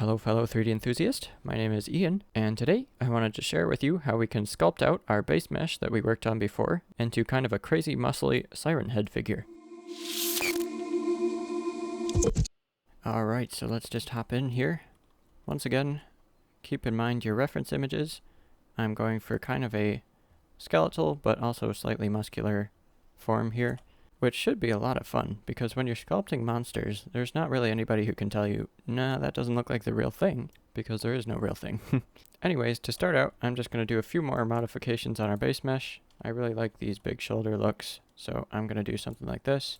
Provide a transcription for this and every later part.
Hello fellow 3D enthusiast, my name is Ian, and today I wanted to share with you how we can sculpt out our base mesh that we worked on before into kind of a crazy muscly siren head figure. Alright, so let's just hop in here. Once again, keep in mind your reference images. I'm going for kind of a skeletal but also slightly muscular form here, which should be a lot of fun, because when you're sculpting monsters, there's not really anybody who can tell you, nah, that doesn't look like the real thing, because there is no real thing. Anyways, to start out, I'm just going to do a few more modifications on our base mesh. I really like these big shoulder looks, so I'm going to do something like this,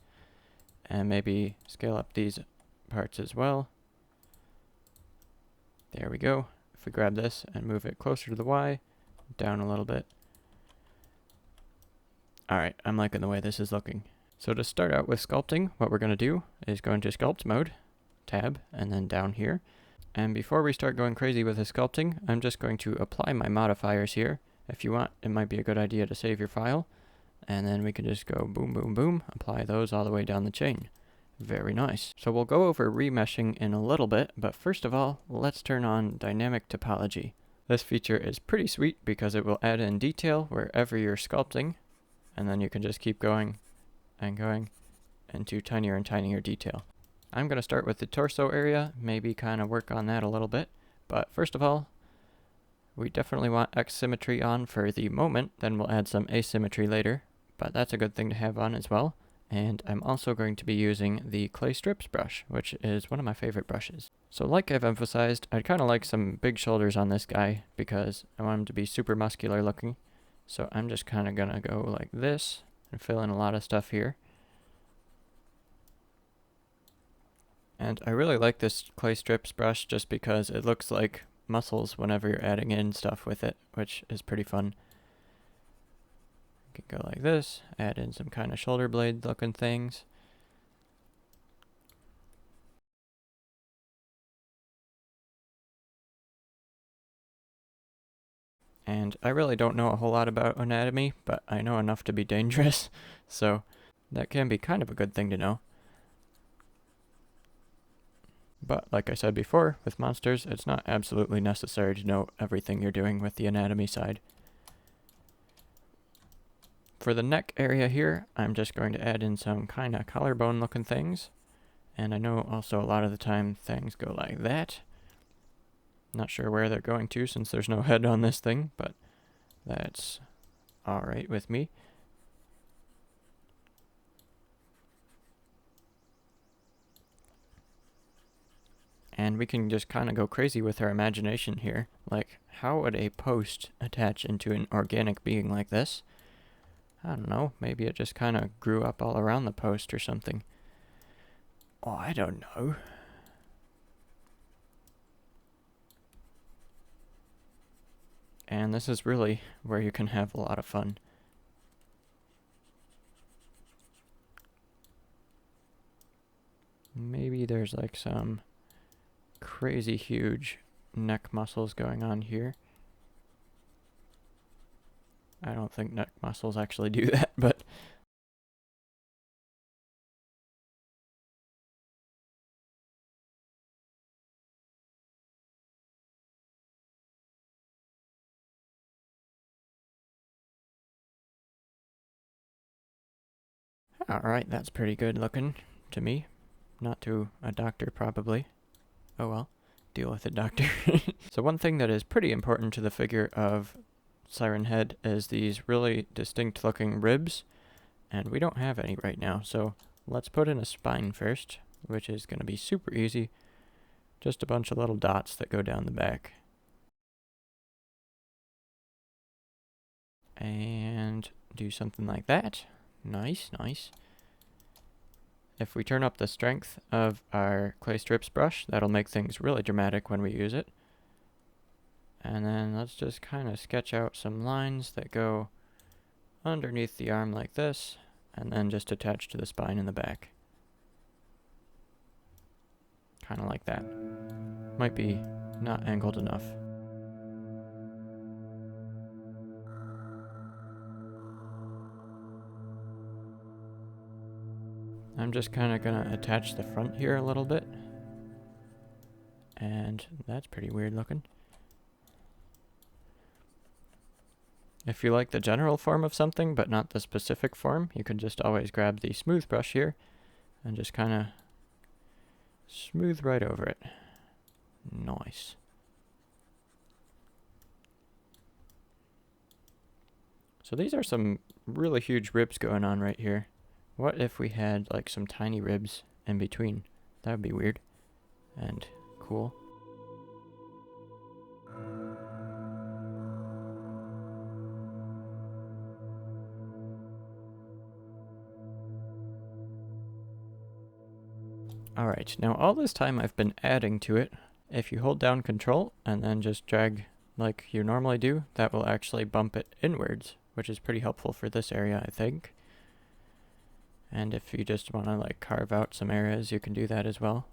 and maybe scale up these parts as well. There we go. If we grab this and move it closer to the Y, down a little bit. Alright, I'm liking the way this is looking. So to start out with sculpting, what we're going to do is go into sculpt mode, tab, and then down here. And before we start going crazy with the sculpting, I'm just going to apply my modifiers here. If you want, it might be a good idea to save your file. And then we can just go boom, boom, boom, apply those all the way down the chain. Very nice. So we'll go over remeshing in a little bit, but first of all, let's turn on dynamic topology. This feature is pretty sweet because it will add in detail wherever you're sculpting, and then you can just keep going and going into tinier and tinier detail. I'm going to start with the torso area, maybe kind of work on that a little bit, but first of all, we definitely want X symmetry on for the moment, then we'll add some asymmetry later, but that's a good thing to have on as well. And I'm also going to be using the clay strips brush, which is one of my favorite brushes. So like I've emphasized, I'd kind of like some big shoulders on this guy because I want him to be super muscular looking. So I'm just kind of gonna go like this and fill in a lot of stuff here. And I really like this clay strips brush just because it looks like muscles whenever you're adding in stuff with it, which is pretty fun. You can go like this, add in some kind of shoulder blade looking things. And I really don't know a whole lot about anatomy, but I know enough to be dangerous, so that can be kind of a good thing to know. But like I said before, with monsters, it's not absolutely necessary to know everything you're doing with the anatomy side. For the neck area here, I'm just going to add in some kind of collarbone looking things. And I know also a lot of the time things go like that. Not sure where they're going to since there's no head on this thing, but that's alright with me. And we can just kind of go crazy with our imagination here. Like, how would a post attach into an organic being like this? I don't know, maybe it just kind of grew up all around the post or something. Oh, I don't know. And this is really where you can have a lot of fun. Maybe there's like some crazy huge neck muscles going on here. I don't think neck muscles actually do that, but alright, that's pretty good looking to me. Not to a doctor, probably. Oh well, deal with it, doctor. So one thing that is pretty important to the figure of Siren Head is these really distinct looking ribs, and we don't have any right now, so let's put in a spine first, which is going to be super easy. Just a bunch of little dots that go down the back. And do something like that. Nice, nice. If we turn up the strength of our clay strips brush, that'll make things really dramatic when we use it. And then let's just kind of sketch out some lines that go underneath the arm like this, and then just attach to the spine in the back. Kind of like that. Might be not angled enough. I'm just kind of going to attach the front here a little bit. And that's pretty weird looking. If you like the general form of something, but not the specific form, you can just always grab the smooth brush here and just kind of smooth right over it. Nice. So these are some really huge ribs going on right here. What if we had like some tiny ribs in between? That would be weird and cool. Alright, now all this time I've been adding to it. If you hold down Control and then just drag like you normally do, that will actually bump it inwards, which is pretty helpful for this area, I think. And if you just want to like carve out some areas, you can do that as well.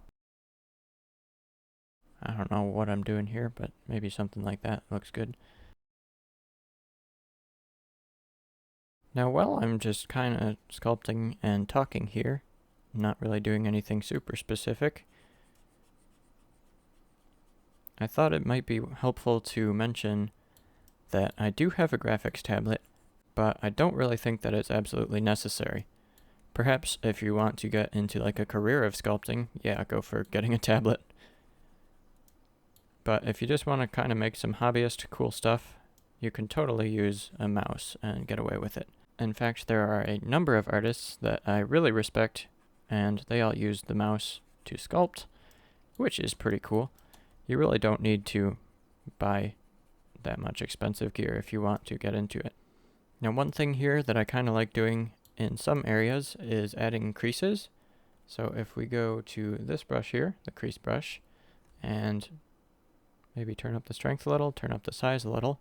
I don't know what I'm doing here, but maybe something like that looks good. Now while I'm just kind of sculpting and talking here, not really doing anything super specific, I thought it might be helpful to mention that I do have a graphics tablet, but I don't really think that it's absolutely necessary. Perhaps if you want to get into like a career of sculpting, yeah, go for getting a tablet. But if you just want to kind of make some hobbyist cool stuff, you can totally use a mouse and get away with it. In fact, there are a number of artists that I really respect, and they all use the mouse to sculpt, which is pretty cool. You really don't need to buy that much expensive gear if you want to get into it. Now one thing here that I kind of like doing in some areas is adding creases. So if we go to this brush here, the crease brush, and maybe turn up the strength a little, turn up the size a little.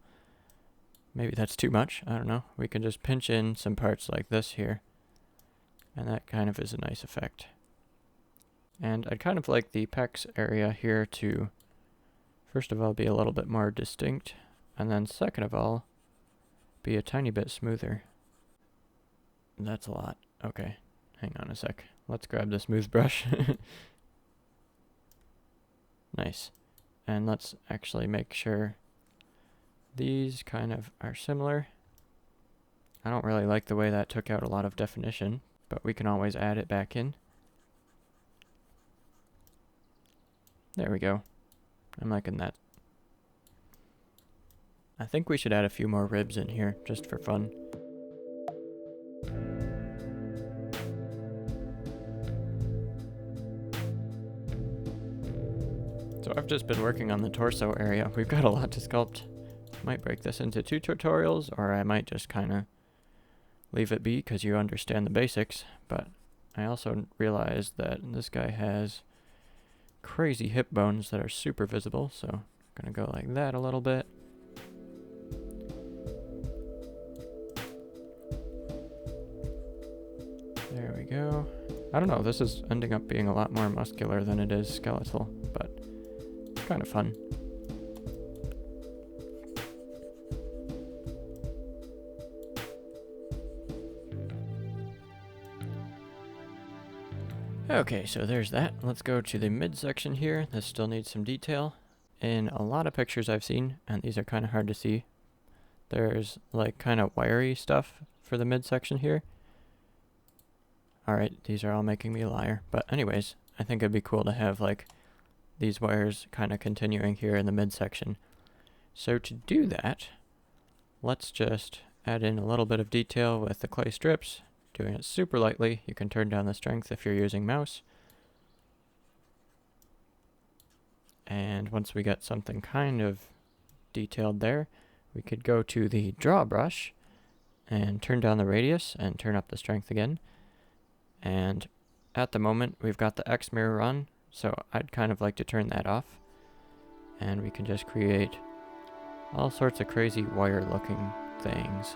Maybe that's too much, I don't know. We can just pinch in some parts like this here, and that kind of is a nice effect. And I'd kind of like the pecs area here to, first of all, be a little bit more distinct, and then second of all, be a tiny bit smoother. That's a lot. Okay, hang on a sec. Let's grab the smooth brush. Nice. And let's actually make sure these kind of are similar. I don't really like the way that took out a lot of definition, but we can always add it back in. There we go. I'm liking that. I think we should add a few more ribs in here, just for fun. So I've just been working on the torso area. We've got a lot to sculpt. Might break this into 2 tutorials, or I might just kind of leave it be because you understand the basics. But I also realized that this guy has crazy hip bones that are super visible, so I'm gonna go like that a little bit. There we go. I don't know, this is ending up being a lot more muscular than it is skeletal, but it's kind of fun. Okay, so there's that. Let's go to the midsection here. This still needs some detail. In a lot of pictures I've seen, and these are kind of hard to see, there's like kind of wiry stuff for the midsection here. Alright, these are all making me a liar. But anyways, I think it'd be cool to have like these wires kind of continuing here in the midsection. So to do that, let's just add in a little bit of detail with the clay strips. Doing it super lightly. You can turn down the strength if you're using mouse. And once we get something kind of detailed there, we could go to the draw brush and turn down the radius and turn up the strength again. And at the moment we've got the X mirror on, so I'd kind of like to turn that off. And we can just create all sorts of crazy wire looking things.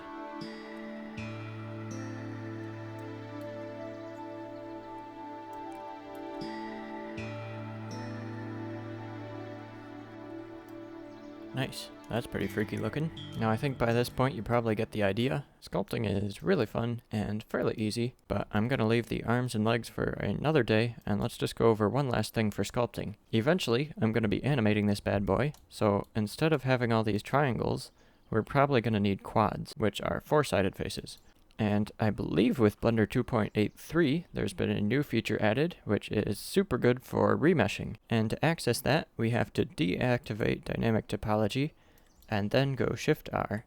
Nice. That's pretty freaky looking. Now I think by this point you probably get the idea. Sculpting is really fun and fairly easy, but I'm going to leave the arms and legs for another day, and let's just go over one last thing for sculpting. Eventually, I'm going to be animating this bad boy, so instead of having all these triangles, we're probably going to need quads, which are 4-sided faces. And I believe with Blender 2.83, there's been a new feature added, which is super good for remeshing. And to access that, we have to deactivate dynamic topology, and then go Shift-R.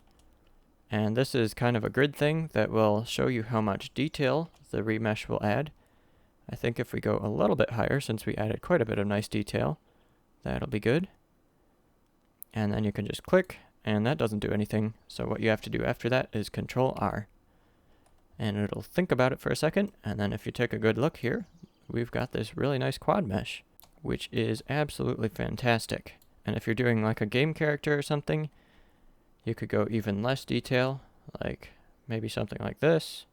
And this is kind of a grid thing that will show you how much detail the remesh will add. I think if we go a little bit higher, since we added quite a bit of nice detail, that'll be good. And then you can just click, and that doesn't do anything. So what you have to do after that is Control-R. And it'll think about it for a second, and then if you take a good look here, we've got this really nice quad mesh, which is absolutely fantastic. And if you're doing like a game character or something, you could go even less detail, like maybe something like this,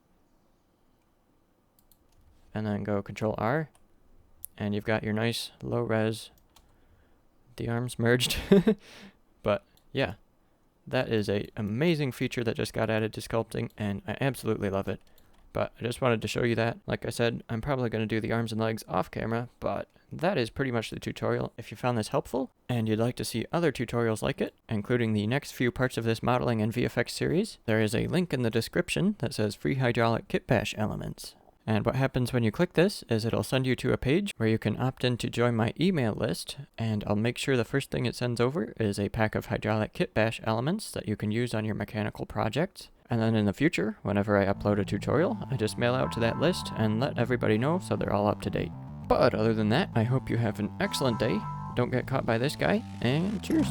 and then go Control-R, and you've got your nice low-res, the arms merged. But yeah. That is an amazing feature that just got added to sculpting, and I absolutely love it. But I just wanted to show you that. Like I said, I'm probably going to do the arms and legs off camera, but that is pretty much the tutorial. If you found this helpful, and you'd like to see other tutorials like it, including the next few parts of this modeling and VFX series, there is a link in the description that says Free Hydraulic Kit Bash Elements. And what happens when you click this is it'll send you to a page where you can opt in to join my email list, and I'll make sure the first thing it sends over is a pack of hydraulic kit bash elements that you can use on your mechanical projects. And then in the future, whenever I upload a tutorial, I just mail out to that list and let everybody know so they're all up to date. But other than that, I hope you have an excellent day, don't get caught by this guy, and cheers!